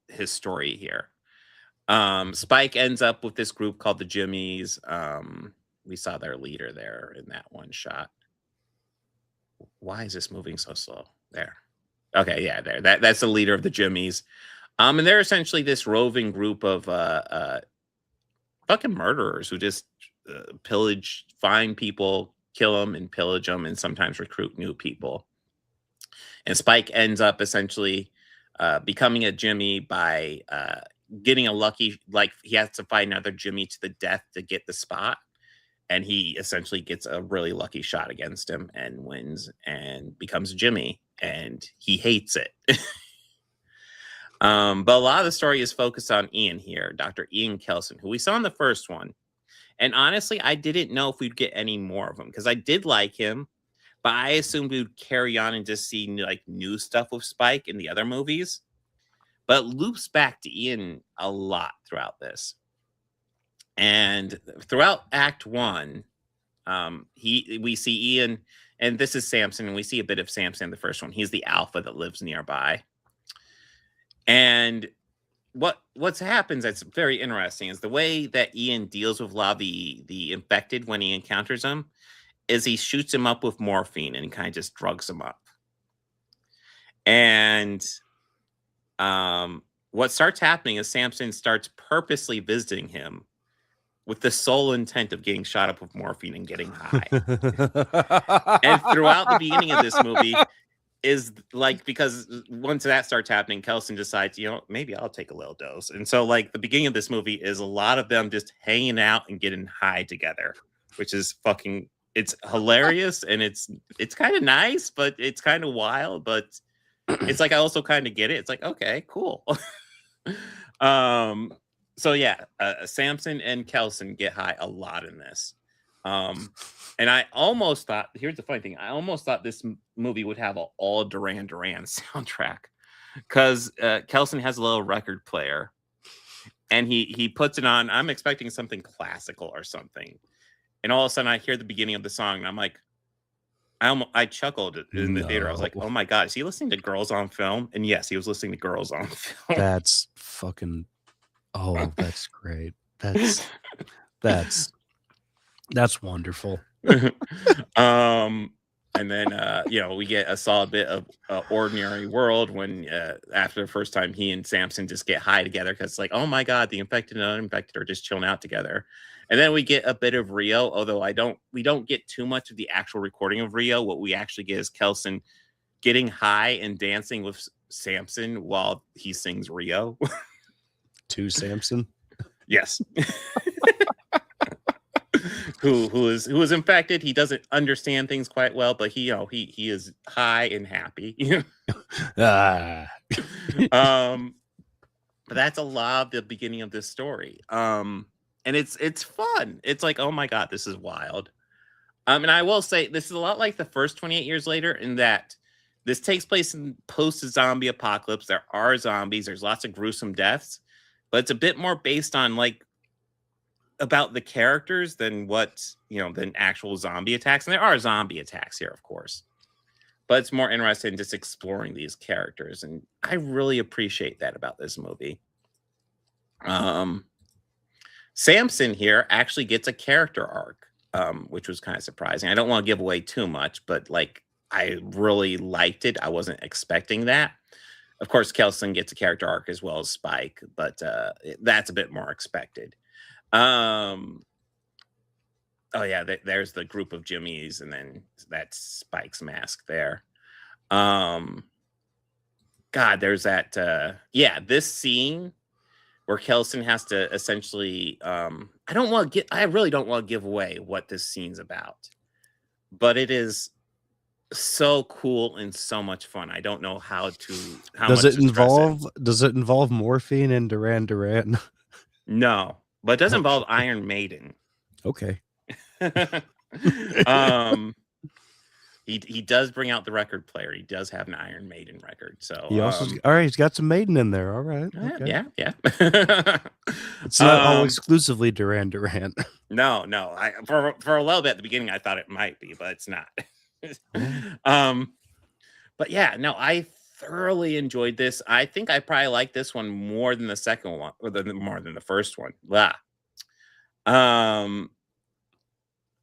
his story here. Spike ends up with this group called the Jimmies. We saw their leader there in that one shot. Why is this moving so slow? There. Okay, yeah, there. That's the leader of the Jimmies. And they're essentially this roving group of fucking murderers who just pillage, find people, kill them, and pillage them, and sometimes recruit new people. And Spike ends up essentially becoming a Jimmy by getting a lucky, like he has to fight another Jimmy to the death to get the spot. And he essentially gets a really lucky shot against him and wins and becomes a Jimmy. And he hates it. But a lot of the story is focused on Ian here, Dr. Ian Kelson, who we saw in the first one. And honestly, I didn't know if we'd get any more of him because I did like him, but I assumed we would carry on and just see like new stuff with Spike in the other movies. But it loops back to Ian a lot throughout this. And throughout Act 1, we see Ian, and this is Samson, and we see a bit of Samson in the first one. He's the alpha that lives nearby. And what's happens that's very interesting is the way that Ian deals with a lot of the infected when he encounters them is he shoots him up with morphine and kind of just drugs him up. And what starts happening is Samson starts purposely visiting him with the sole intent of getting shot up with morphine and getting high. And throughout the beginning of this movie is like, because once that starts happening, Kelson decides, maybe I'll take a little dose. And so like the beginning of this movie is a lot of them just hanging out and getting high together, which is it's hilarious. And it's kind of nice, but it's kind of wild, but it's like, I also kind of get it. It's like, okay, cool. So yeah, Samson and Kelson get high a lot in this. And I almost thought, here's the funny thing, I almost thought this movie would have an all Duran Duran soundtrack, because Kelson has a little record player and he puts it on. I'm expecting something classical or something. And all of a sudden I hear the beginning of the song and I'm like, I chuckled in the theater. I was like, oh my God, is he listening to Girls on Film? And yes, he was listening to Girls on Film. That's fucking, oh, that's great. That's wonderful. And then we get a solid bit of Ordinary World when after the first time he and Samson just get high together, because it's like, oh my God, the infected and uninfected are just chilling out together. And then we get a bit of Rio, although we don't get too much of the actual recording of Rio. What we actually get is Kelson getting high and dancing with Samson while he sings Rio. To Samson? Yes. who is infected. He doesn't understand things quite well, but he is high and happy. But that's a lot of the beginning of this story. And it's fun. It's like, oh my God, this is wild. And I will say this is a lot like the first 28 Years Later, in that this takes place in post-zombie apocalypse. There are zombies. There's lots of gruesome deaths, but it's a bit more based on like about the characters than than actual zombie attacks. And there are zombie attacks here, of course, but it's more interested in just exploring these characters. And I really appreciate that about this movie. Samson here actually gets a character arc, which was kind of surprising. I don't want to give away too much, but like, I really liked it. I wasn't expecting that. Of course, Kelson gets a character arc as well as Spike, but that's a bit more expected. Oh yeah, there's the group of Jimmies, and then that's Spike's mask there. God, there's that. This scene where Kelson has to essentially. I really don't want to give away what this scene's about, but it is so cool and so much fun. I don't know how does it involve morphine and Duran Duran? No, but it does involve Iron Maiden. Okay. He does bring out the record player. He does have an Iron Maiden record. So he also all right. He's got some Maiden in there. All right. Yeah. It's not all exclusively Duran Duran. No. For a little bit at the beginning, I thought it might be, but it's not. But yeah, no, I thoroughly enjoyed this. I think I probably like this one more than the second one, or more than the first one. Blah.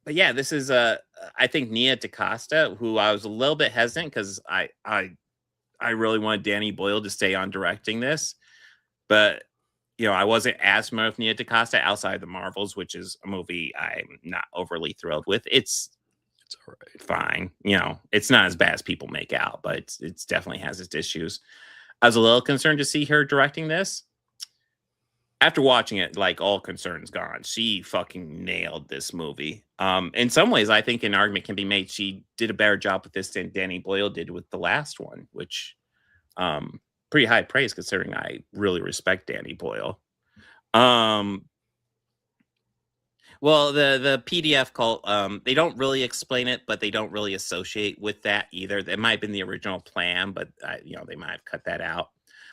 But yeah, this is I think Nia DaCosta, who I was a little bit hesitant because I really wanted Danny Boyle to stay on directing this, but I wasn't as familiar with Nia DaCosta outside the Marvels, which is a movie I'm not overly thrilled with. It's all right, fine. It's not as bad as people make out, but it's definitely has its issues. I was a little concerned to see her directing this. After watching it, like, all concerns gone. She fucking nailed this movie. In some ways, I think an argument can be made she did a better job with this than Danny Boyle did with the last one, which pretty high praise considering I really respect Danny Boyle. Well, the PDF cult, they don't really explain it, but they don't really associate with that either. It might have been the original plan, but they might have cut that out.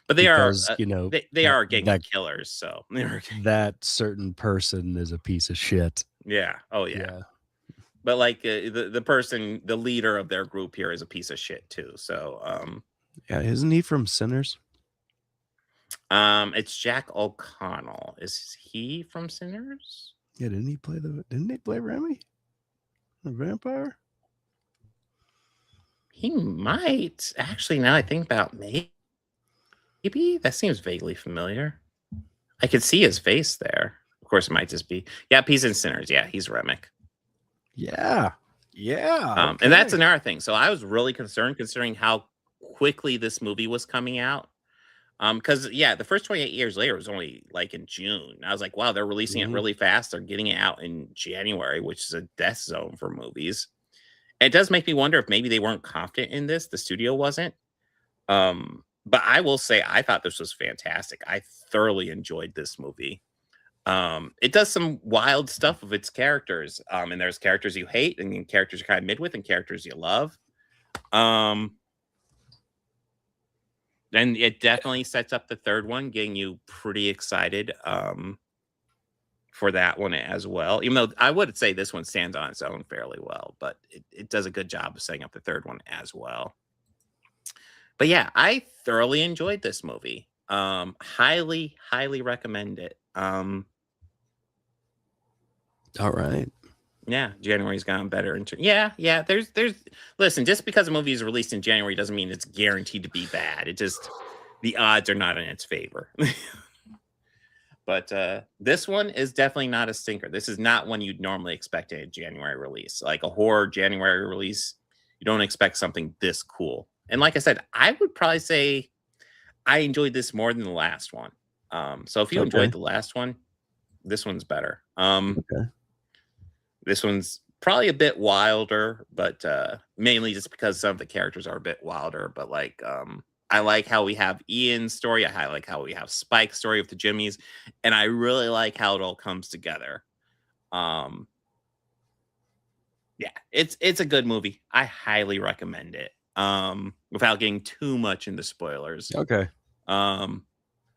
But they because, are, you know, they are gang that killers, so that certain person is a piece of shit. yeah. Oh yeah. Yeah. But like the person, the leader of their group here is a piece of shit too. So Yeah, isn't he from Sinners? it's Jack O'Connell. Is he from Sinners? Yeah, didn't he play Remy? A vampire? He might. Actually, now I think about maybe that seems vaguely familiar. I could see his face there. Of course, it might just be. Yeah, he's in Sinners. Yeah, he's Remick. Yeah. Yeah. And that's another thing. So I was really concerned considering how quickly this movie was coming out. Because yeah, the first 28 years later was only like in June. I was like, wow, they're releasing it really fast. They're getting it out in January, which is a death zone for movies. It does make me wonder if maybe they weren't confident in this. The studio wasn't. But I will say I thought this was fantastic. I thoroughly enjoyed this movie. It does some wild stuff with its characters. And there's characters you hate, and then characters you're kind of mid with, and characters you love. And it definitely sets up the third one, getting you pretty excited for that one as well. Even though I would say this one stands on its own fairly well, but it does a good job of setting up the third one as well. But yeah, I thoroughly enjoyed this movie. Highly, highly recommend it. All right. Yeah, January's gone better. Yeah. There's. Listen, just because a movie is released in January doesn't mean it's guaranteed to be bad. It just the odds are not in its favor. But this one is definitely not a stinker. This is not one you'd normally expect in a January release, like a horror January release. You don't expect something this cool. And like I said, I would probably say I enjoyed this more than the last one. So if you enjoyed the last one, this one's better. This one's probably a bit wilder, but mainly just because some of the characters are a bit wilder. But like, I like how we have Ian's story. I like how we have Spike's story with the Jimmies, and I really like how it all comes together. Yeah, it's a good movie. I highly recommend it. Without getting too much into spoilers. Okay.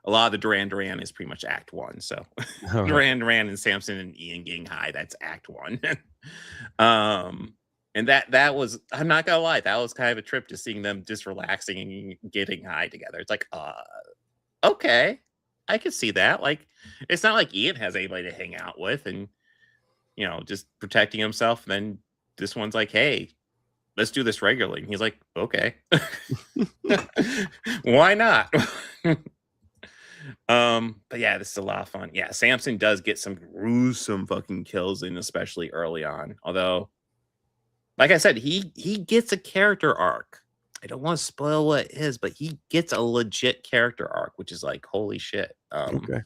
A lot of the Duran is pretty much Act 1. So Duran and Samson and Ian getting high, that's Act 1. And that was, I'm not gonna lie, that was kind of a trip to seeing them just relaxing and getting high together. It's like, okay, I can see that. Like, it's not like Ian has anybody to hang out with and, you know, just protecting himself. And then this one's like, hey, let's do this regularly. And he's like, okay. Why not? But yeah, this is a lot of fun. Yeah, Samson does get some gruesome fucking kills in, especially early on. Although, like I said, he gets a character arc. I don't want to spoil what it is, but he gets a legit character arc, which is like, holy shit. Okay.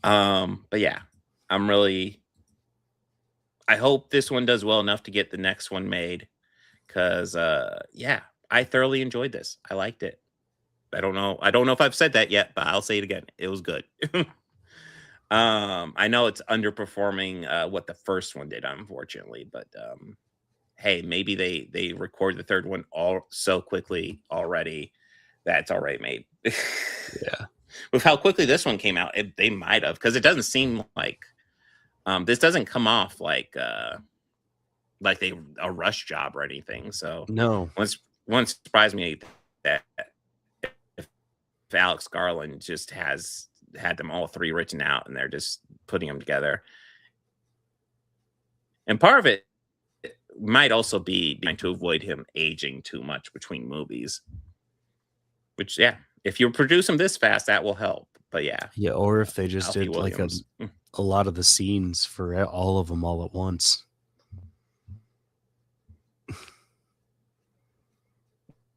But yeah, I hope this one does well enough to get the next one made. Cause yeah, I thoroughly enjoyed this. I liked it. I don't know if I've said that yet, but I'll say it again. It was good. I know it's underperforming what the first one did, unfortunately, but hey, maybe they record the third one all so quickly already that it's already made. Yeah. With how quickly this one came out, they might have, because it doesn't seem like this doesn't come off like a rush job or anything. So no, one surprised me that if Alex Garland just had them all three written out and they're just putting them together. And part of it might also be trying to avoid him aging too much between movies. Which, yeah, if you produce them this fast, that will help. But yeah. Yeah, or if they just Alfie did Williams. like a lot of the scenes for all of them all at once.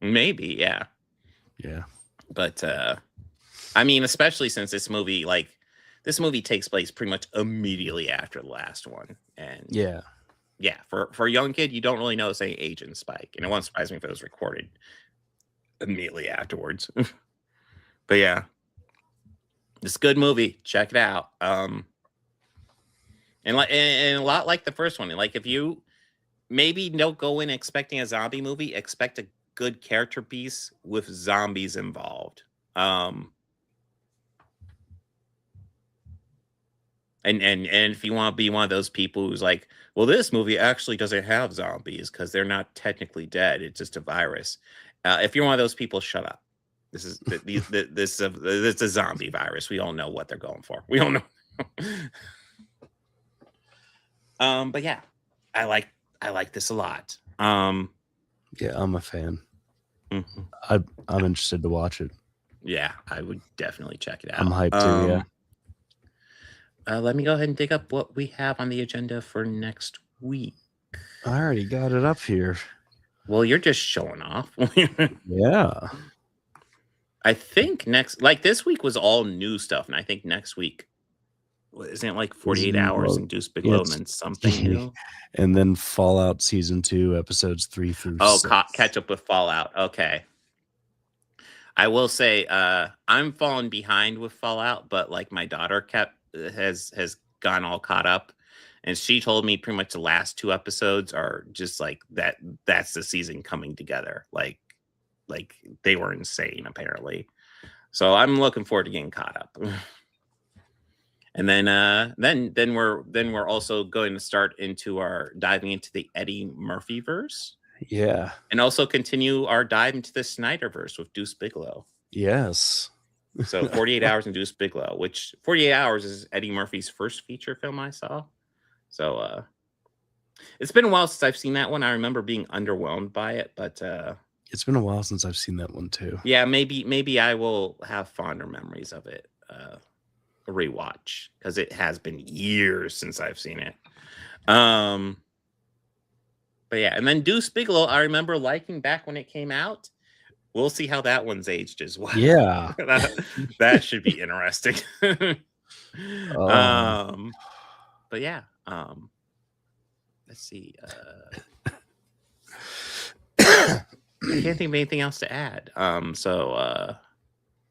Maybe, yeah. Yeah. But I mean, especially since this movie takes place pretty much immediately after the last one. And yeah, for a young kid, you don't really notice any age in Spike. And it won't surprise me if it was recorded immediately afterwards. But yeah, it's a good movie. Check it out. And a lot like the first one. Like, if you maybe don't go in expecting a zombie movie, expect a good character piece with zombies involved. And if you want to be one of those people who's like, well, this movie actually doesn't have zombies because they're not technically dead. It's just a virus. If you're one of those people, shut up. This is this is a zombie virus. We all know what they're going for. We don't know. But yeah, I like this a lot. Yeah, I'm a fan. I'm interested to watch it. Yeah, I would definitely check it out. I'm hyped too. Yeah. Let me go ahead and dig up what we have on the agenda for next week. I already got it up here. Well, you're just showing off. Yeah. I think this week was all new stuff, and I think next week isn't it like 48 hours and Deuce Bigalow and then something new? And then Fallout Season 2, episodes 3 through 6. Catch up with Fallout. Okay. I will say I'm falling behind with Fallout, but like my daughter has gone all caught up, and she told me pretty much the last 2 episodes are just like that's the season coming together. Like they were insane apparently. So I'm looking forward to getting caught up. And then we're also going to start diving into the Eddie Murphy verse. Yeah. And also continue our dive into the Snyderverse with Deuce Bigalow. Yes. So 48 Hours and Deuce Bigalow, which 48 Hours is Eddie Murphy's first feature film I saw. So it's been a while since I've seen that one. I remember being underwhelmed by it, but it's been a while since I've seen that one too. Yeah, maybe I will have fonder memories of it. A rewatch, because it has been years since I've seen it. But yeah, and then Deuce Bigalow, I remember liking back when it came out. We'll see how that one's aged as well. Yeah. that should be interesting. But yeah, let's see. I can't think of anything else to add. So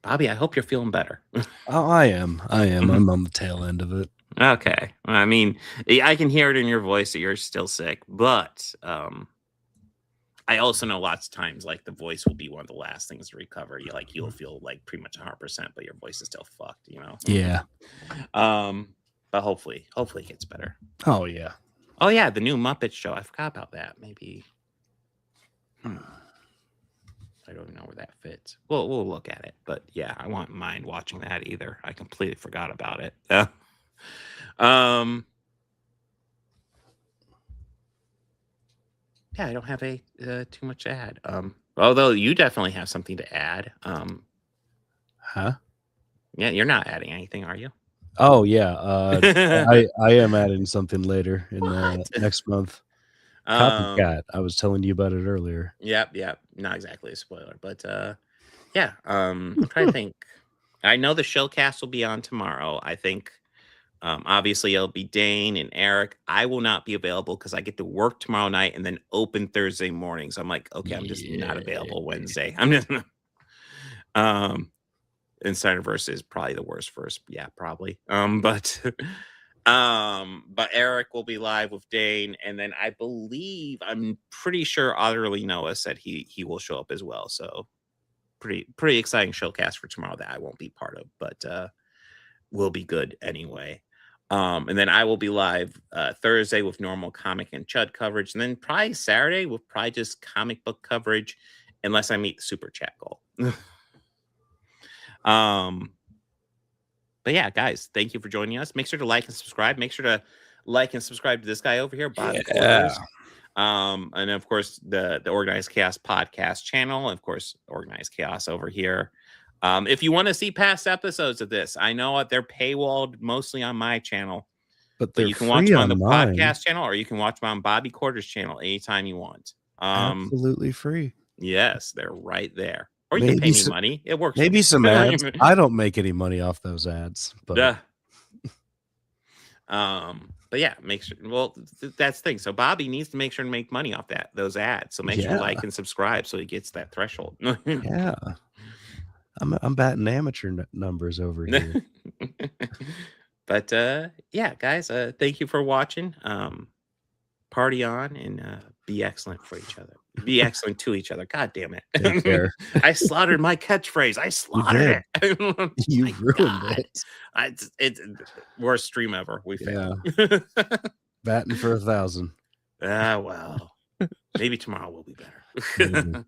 Bobby, I hope you're feeling better. Oh, I am. I'm on the tail end of it. Okay. I mean, I can hear it in your voice that you're still sick, but I also know lots of times like the voice will be one of the last things to recover. You'll feel like pretty much 100%, but your voice is still fucked, you know? Yeah. But hopefully it gets better. Oh yeah. Oh yeah, the new Muppet Show. I forgot about that. Maybe. I don't even know where that fits. We'll look at it. But yeah, I won't mind watching that either. I completely forgot about it. Yeah, I don't have too much to add. Although you definitely have something to add. Huh? Yeah, you're not adding anything, are you? Oh yeah. I am adding something later in next month. Copycat. I was telling you about it earlier. Yep. Not exactly a spoiler, but yeah. I'm trying to think. I know the showcast will be on tomorrow. I think obviously it'll be Dane and Eric. I will not be available because I get to work tomorrow night and then open Thursday morning. So I'm like, okay, I'm just not available Wednesday. I'm just Insiderverse is probably the worst first. Yeah, probably. But Eric will be live with Dane, and then I'm pretty sure Otterly Noah said he will show up as well. So pretty exciting showcast for tomorrow that I won't be part of, but will be good anyway. And then I will be live Thursday with normal comic and Chud coverage, and then probably Saturday with probably just comic book coverage, unless I meet the super chat goal. But yeah, guys, thank you for joining us. Make sure to like and subscribe. Make sure to like and subscribe to this guy over here, Bobby Quarters. And of course, the Organized Chaos podcast channel, and of course, Organized Chaos over here. If you want to see past episodes of this, I know they're paywalled mostly on my channel, but you can watch them on the podcast channel, or you can watch them on Bobby Quarters channel anytime you want. Absolutely free. Yes, they're right there. Or you can pay me money. It works. Maybe some ads. I don't make any money off those ads. But but yeah, make sure. Well, that's the thing. So Bobby needs to make sure to make money off those ads. So make sure to like and subscribe so he gets that threshold. Yeah, I'm batting amateur numbers over here. But yeah, guys, thank you for watching. Party on and be excellent for each other. Be excellent to each other. God damn it. Take care. I slaughtered my catchphrase. I slaughtered it. You ruined it. It's worst stream ever. We failed. Batting for 1,000. Ah, well. Maybe tomorrow will be better.